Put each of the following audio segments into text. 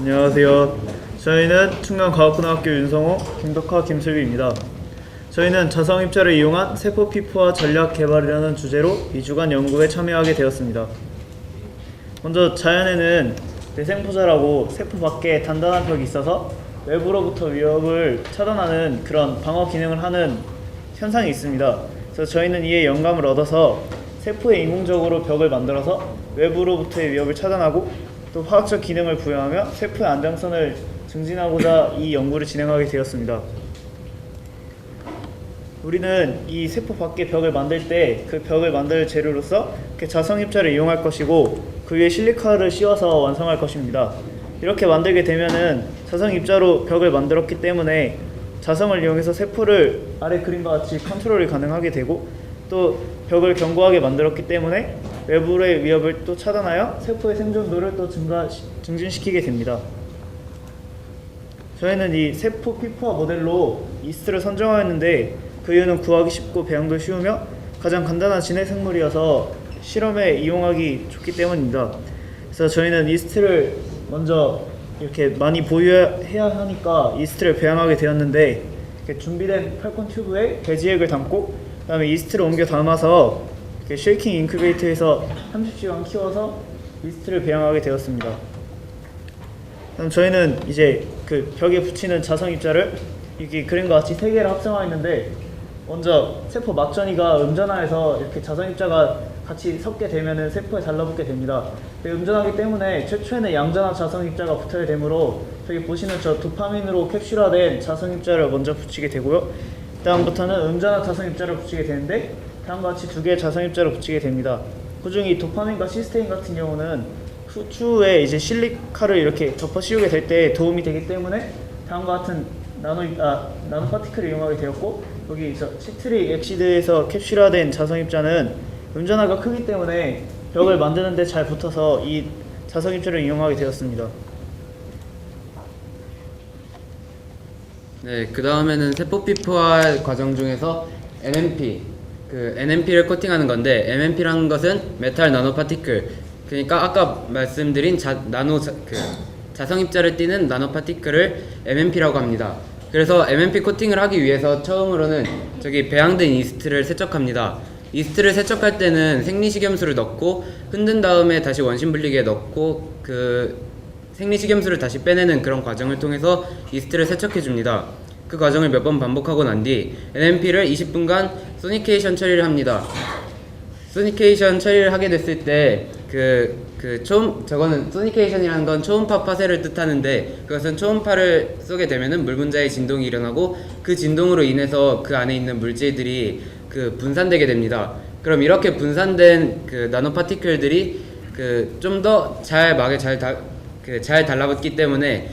안녕하세요. 저희는 충남과학고등학교 윤성호, 김덕화, 김슬비입니다. 저희는 자성 입자를 이용한 세포 피부화 전략 개발이라는 주제로 2주간 연구에 참여하게 되었습니다. 먼저 자연에는 내생포자라고 세포 밖에 단단한 벽이 있어서 외부로부터 위협을 차단하는 그런 방어 기능을 하는 현상이 있습니다. 그래서 저희는 이에 영감을 얻어서 세포에 인공적으로 벽을 만들어서 외부로부터의 위협을 차단하고 또 화학적 기능을 부여하며 세포의 안정성을 증진하고자 이 연구를 진행하게 되었습니다. 우리는 이 세포 밖의 벽을 만들 때 그 벽을 만들 재료로서 자성 입자를 이용할 것이고 그 위에 실리카를 씌워서 완성할 것입니다. 이렇게 만들게 되면은 자성 입자로 벽을 만들었기 때문에 자성을 이용해서 세포를 아래 그림과 같이 컨트롤이 가능하게 되고 또 벽을 견고하게 만들었기 때문에 외부의 위협을 또 차단하여 세포의 생존도를 또 증진시키게 됩니다. 저희는 이 세포 피부화 모델로 이스트를 선정하였는데 그 이유는 구하기 쉽고 배양도 쉬우며 가장 간단한 진해 생물이어서 실험에 이용하기 좋기 때문입니다. 그래서 저희는 이스트를 먼저 이렇게 많이 보유해야 하니까 이스트를 배양하게 되었는데 준비된 팔콘 튜브에 배지액을 담고 그 다음에 이스트를 옮겨 담아서 쉐이킹 인큐베이터에서 30시간 키워서 이스트를 배양하게 되었습니다. 그럼 저희는 이제 그 벽에 붙이는 자성 입자를 이렇게 그림과 같이 3개를 합성하였는데 먼저 세포 막전이가 음전화해서 이렇게 자성 입자가 같이 섞게 되면은 세포에 달라붙게 됩니다. 음전하기 때문에 최초에는 양전화 자성 입자가 붙어야 되므로 저기 보시는 저 도파민으로 캡슐화된 자성 입자를 먼저 붙이게 되고요. 다음부터는 음전화 자성 입자를 붙이게 되는데 다음과 같이 2개의 자성 입자를 붙이게 됩니다. 그중 이 도파민과 시스테인 같은 경우는 추후에 이제 실리카를 이렇게 덮어 씌우게 될 때 도움이 되기 때문에 다음과 같은 나노 파티클을 이용하게 되었고 여기 시트릭 엑시드에서 캡슐화된 자성 입자는 음전화가 크기 때문에 벽을 만드는 데 잘 붙어서 이 자성 입자를 이용하게 되었습니다. 네, 그 다음에는 세포 피부화 과정 중에서 NMP, NMP를 코팅하는 건데 NMP라는 것은 메탈 나노 파티클, 그러니까 아까 말씀드린 자성 입자를 띠는 나노 파티클을 MMP라고 합니다. 그래서 MMP 코팅을 하기 위해서 처음으로는 저기 배양된 이스트를 세척합니다. 이스트를 세척할 때는 생리식염수를 넣고 흔든 다음에 다시 원심 분리기에 넣고 그 생리식염수를 다시 빼내는 그런 과정을 통해서 이스트를 세척해 줍니다. 그 과정을 몇 번 반복하고 난 뒤 NMP를 20분간 소니케이션 처리를 합니다. 소니케이션 처리를 하게 됐을 때 저거는 소니케이션이라는 건 초음파 파쇄를 뜻하는데 그것은 초음파를 쏘게 되면은 물 분자의 진동이 일어나고 그 진동으로 인해서 그 안에 있는 물질들이 분산되게 됩니다. 그럼 이렇게 분산된 나노 파티클들이 좀 더 잘 막에 잘 달라붙기 때문에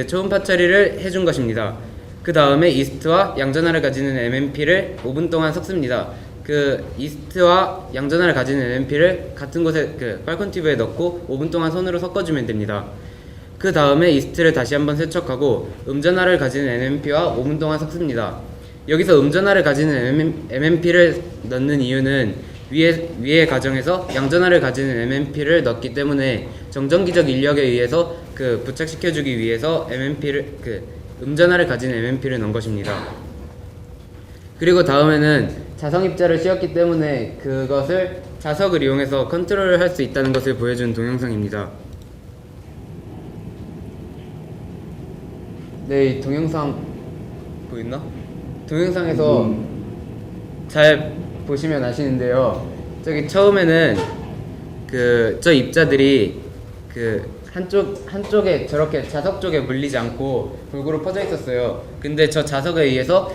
초음파 처리를 해준 것입니다. 그 다음에 이스트와 양전화를 가지는 MMP를 5분 동안 섞습니다. 이스트와 양전화를 가지는 NMP를 같은 곳에 팔콘 튜브에 넣고 5분 동안 손으로 섞어주면 됩니다. 그 다음에 이스트를 다시 한번 세척하고 음전화를 가지는 NMP와 5분 동안 섞습니다. 여기서 음전화를 가지는 MMP를 넣는 이유는 위의 과정에서 양전화를 가지는 MMP를 넣기 때문에 정전기적 인력에 의해서 부착시켜주기 위해서 음전화를 가지는 MMP를 넣은 것입니다. 그리고 다음에는 자성 입자를 씌웠기 때문에 그것을 자석을 이용해서 컨트롤을 할 수 있다는 것을 보여준 동영상입니다. 네, 이 동영상 보였나? 동영상에서 잘 보시면 아시는데요. 저기 처음에는 저 입자들이 한쪽에 저렇게 자석 쪽에 물리지 않고 골고루 퍼져 있었어요. 근데 저 자석에 의해서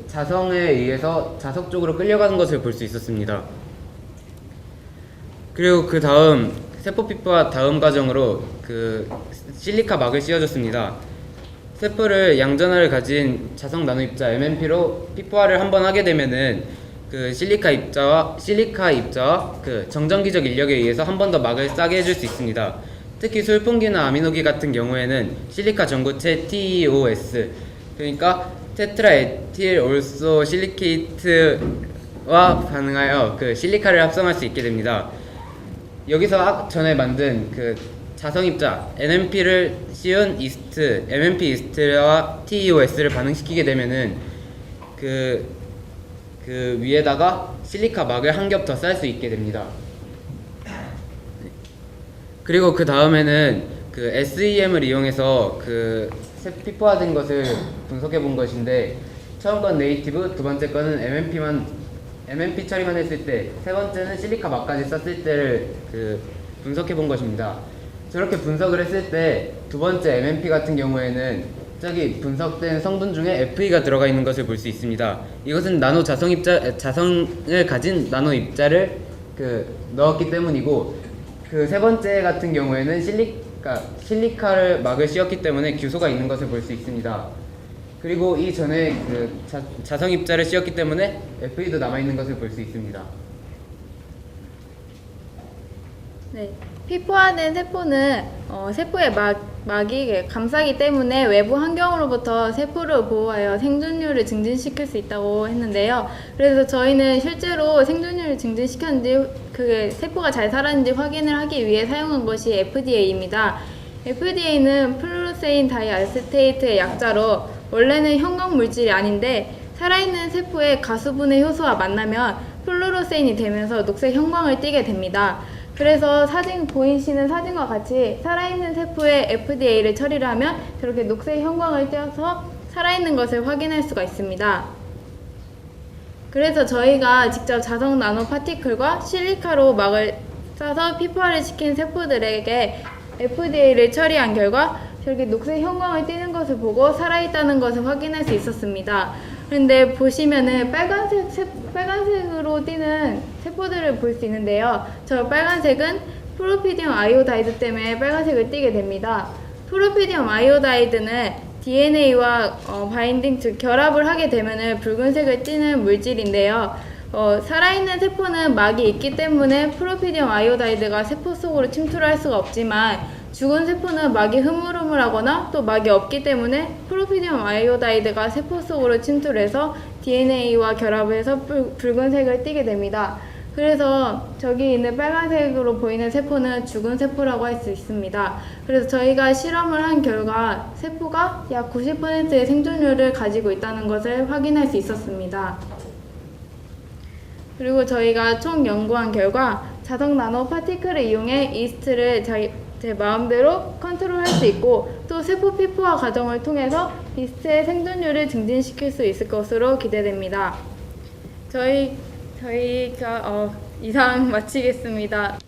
자성에 의해서 자석 쪽으로 끌려가는 것을 볼 수 있었습니다. 그리고 그 다음 세포 피부화 다음 과정으로 실리카 막을 씌워줬습니다. 세포를 양전화를 가진 자성 나노 입자 MMP로 피부화를 한번 하게 되면은 실리카 입자와 정전기적 인력에 의해서 한 번 더 막을 싸게 해줄 수 있습니다. 특히 술풍기나 아미노기 같은 경우에는 실리카 전구체 TEOS, 그러니까 테트라에틸 올소 실리케이트와 반응하여 실리카를 합성할 수 있게 됩니다. 여기서 전에 만든 자성입자 NMP를 씌운 이스트 MMP 이스트와 TEOS를 반응시키게 되면은 그 위에다가 실리카 막을 한 겹 더 쌀 수 있게 됩니다. 그리고 그 다음에는 그 SEM을 이용해서 그 피포화된 것을 분석해 본 것인데, 처음 건 네이티브, 두 번째 거는 MMP 처리만 했을 때, 세 번째는 실리카 막까지 썼을 때를 그 분석해 본 것입니다. 저렇게 분석을 했을 때 두 번째 MMP 같은 경우에는 저기 분석된 성분 중에 FE가 들어가 있는 것을 볼 수 있습니다. 이것은 나노 자성을 가진 나노 입자를 넣었기 때문이고, 그 세 번째 같은 경우에는 실리카를 막을 씌웠기 때문에 규소가 있는 것을 볼 수 있습니다. 그리고 이전에 자성 입자를 씌웠기 때문에 FE도 남아 있는 것을 볼 수 있습니다. 네, 피포화된 세포는 세포의 막이 감싸기 때문에 외부 환경으로부터 세포를 보호하여 생존율을 증진시킬 수 있다고 했는데요. 그래서 저희는 실제로 생존율을 증진시켰는지 그게 세포가 잘 살았는지 확인을 하기 위해 사용한 것이 FDA입니다. FDA는 플루로세인 다이아세테이트의 약자로 원래는 형광 물질이 아닌데 살아있는 세포의 가수분해 효소와 만나면 플루로세인이 되면서 녹색 형광을 띠게 됩니다. 그래서 보이시는 사진과 같이 살아있는 세포에 FDA를 처리를 하면 저렇게 녹색 형광을 띄어서 살아있는 것을 확인할 수가 있습니다. 그래서 저희가 직접 자성 나노 파티클과 실리카로 막을 싸서 피포화를 시킨 세포들에게 FDA를 처리한 결과 저렇게 녹색 형광을 띠는 것을 보고 살아있다는 것을 확인할 수 있었습니다. 그런데 보시면은 빨간색으로 띠는 세포들을 볼 수 있는데요. 저 빨간색은 프로피디움 아이오다이드 때문에 빨간색을 띠게 됩니다. 프로피디움 아이오다이드는 DNA와 바인딩, 즉 결합을 하게 되면은 붉은색을 띠는 물질인데요. 살아있는 세포는 막이 있기 때문에 프로피디움 아이오다이드가 세포 속으로 침투를 할 수가 없지만, 죽은 세포는 막이 흐물흐물하거나 또 막이 없기 때문에 프로피디움 아이오다이드가 세포 속으로 침투해서 DNA와 결합을 해서 붉은색을 띠게 됩니다. 그래서 저기 있는 빨간색으로 보이는 세포는 죽은 세포라고 할 수 있습니다. 그래서 저희가 실험을 한 결과 세포가 약 90%의 생존율을 가지고 있다는 것을 확인할 수 있었습니다. 그리고 저희가 총 연구한 결과 자성 나노 파티클을 이용해 이스트를 제 마음대로 컨트롤할 수 있고, 또 세포 피포화 과정을 통해서 이스트의 생존율을 증진시킬 수 있을 것으로 기대됩니다. 저희가 이상 마치겠습니다.